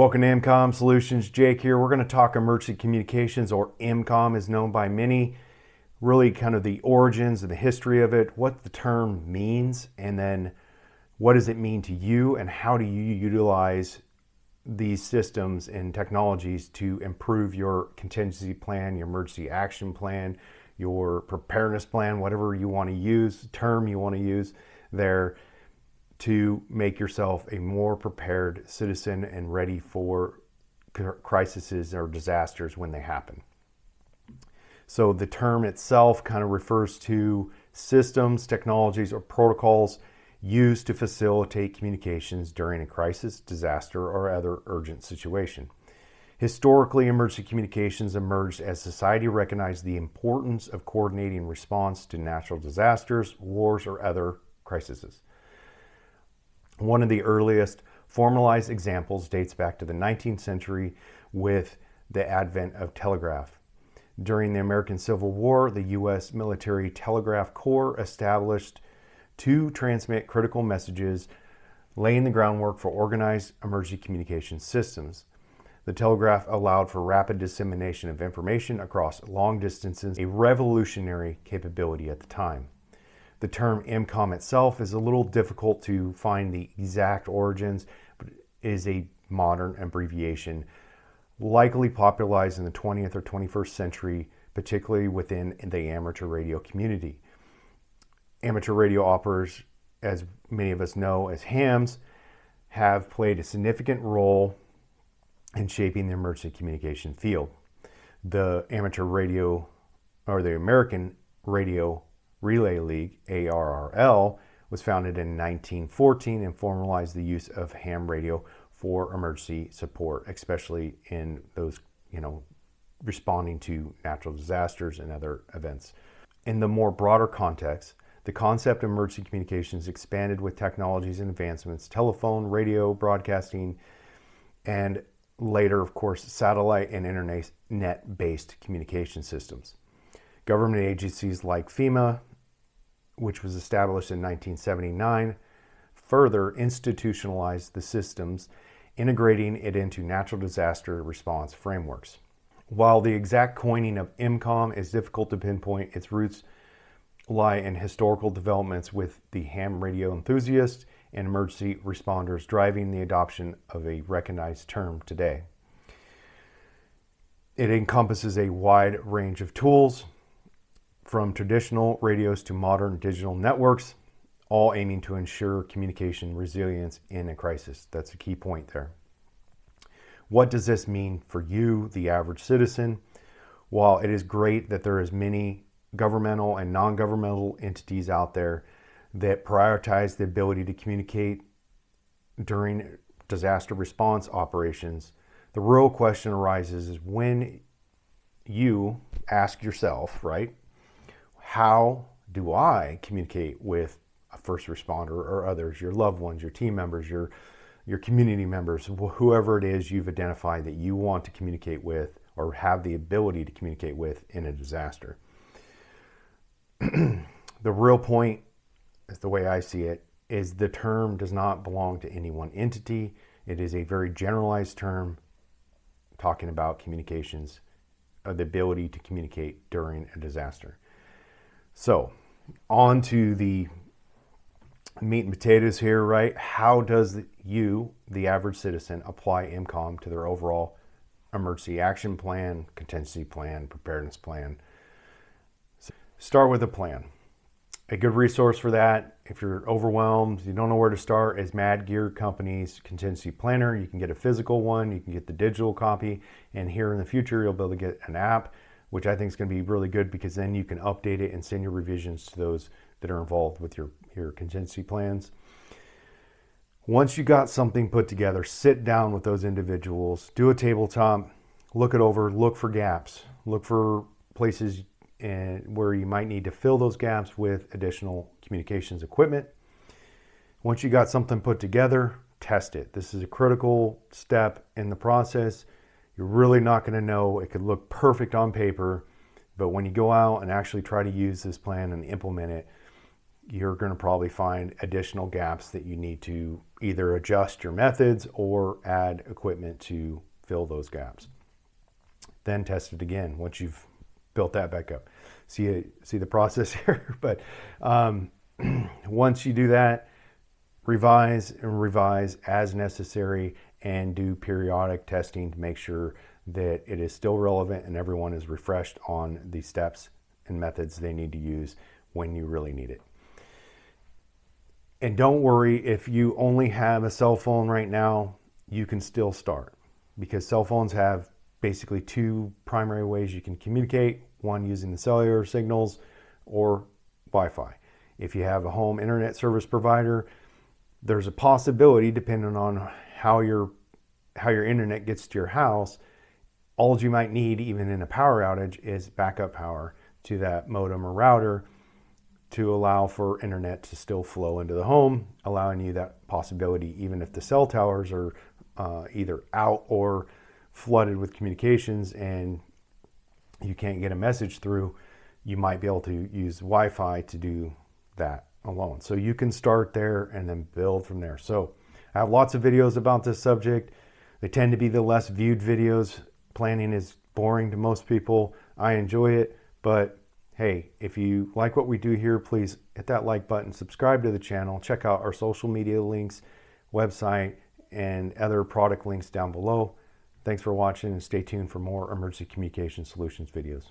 Welcome to EmComm Solutions. Jake here. We're going to talk emergency communications, or EmComm is known by many. Really kind of the origins and the history of it, what the term means, and then what does it mean to you, and how do you utilize these systems and technologies to improve your contingency plan, your emergency action plan, your preparedness plan, whatever you want to use, term you want to use there, to make yourself a more prepared citizen and ready for crises or disasters when they happen. So the term itself kind of refers to systems, technologies, or protocols used to facilitate communications during a crisis, disaster, or other urgent situation. Historically, emergency communications emerged as society recognized the importance of coordinating response to natural disasters, wars, or other crises. One of the earliest formalized examples dates back to the 19th century with the advent of telegraph. During the American Civil War, the U.S. Military Telegraph Corps established to transmit critical messages, laying the groundwork for organized emergency communication systems. The telegraph allowed for rapid dissemination of information across long distances, a revolutionary capability at the time. The term EmComm itself is a little difficult to find the exact origins, but is a modern abbreviation, likely popularized in the 20th or 21st century, particularly within the amateur radio community. Amateur radio operators, as many of us know as hams, have played a significant role in shaping the emergency communication field. The amateur radio, or the American Radio Relay League, ARRL, was founded in 1914 and formalized the use of ham radio for emergency support, especially in those, responding to natural disasters and other events. In the more broader context, the concept of emergency communications expanded with technologies and advancements, telephone, radio, broadcasting, and later, of course, satellite and internet-based communication systems. Government agencies like FEMA, which was established in 1979, further institutionalized the systems, integrating it into natural disaster response frameworks. While the exact coining of EmComm is difficult to pinpoint, its roots lie in historical developments with the ham radio enthusiasts and emergency responders driving the adoption of a recognized term today. It encompasses a wide range of tools, from traditional radios to modern digital networks, all aiming to ensure communication resilience in a crisis. That's a key point there. What does this mean for you, the average citizen? While it is great that there is many governmental and non-governmental entities out there that prioritize the ability to communicate during disaster response operations, the real question arises is when you ask yourself, right, how do I communicate with a first responder or others, your loved ones, your team members, your community members, whoever it is you've identified that you want to communicate with or have the ability to communicate with in a disaster? The real point, is the way I see it, is the term does not belong to any one entity. It is a very generalized term talking about communications, the ability to communicate during a disaster. So, on to the meat and potatoes here, right? How does you, the average citizen, apply EmComm to their overall emergency action plan, contingency plan, preparedness plan? So start with a plan. A good resource for that, if you're overwhelmed, you don't know where to start, is Mad Gear Company's Contingency Planner. You can get a physical one, you can get the digital copy, and here in the future, you'll be able to get an app, which I think is going to be really good because then you can update it and send your revisions to those that are involved with your contingency plans. Once you got something put together, sit down with those individuals, do a tabletop, look it over, look for gaps, look for places where you might need to fill those gaps with additional communications equipment. Once you got something put together, test it. This is a critical step in the process. You're really not going to know. It could look perfect on paper, but when you go out and actually try to use this plan and implement it, you're going to probably find additional gaps that you need to either adjust your methods or add equipment to fill those gaps. Then test it again once you've built that back up. See the process here? But once you do that, revise and revise as necessary, and do periodic testing to make sure that it is still relevant and everyone is refreshed on the steps and methods they need to use when you really need it. And don't worry if you only have a cell phone right now, you can still start, because cell phones have basically two primary ways you can communicate, one using the cellular signals or Wi-Fi. If you have a home internet service provider, there's a possibility, depending on how your internet gets to your house, all you might need, even in a power outage, is backup power to that modem or router to allow for internet to still flow into the home, allowing you that possibility even if the cell towers are either out or flooded with communications and you can't get a message through. You might be able to use Wi-Fi to do that alone. So you can start there and then build from there. So I have lots of videos about this subject. They tend to be the less viewed videos. Planning is boring to most people. I enjoy it, but hey, if you like what we do here, please hit that like button, subscribe to the channel, check out our social media links, website, and other product links down below. Thanks for watching, and stay tuned for more emergency communication solutions videos.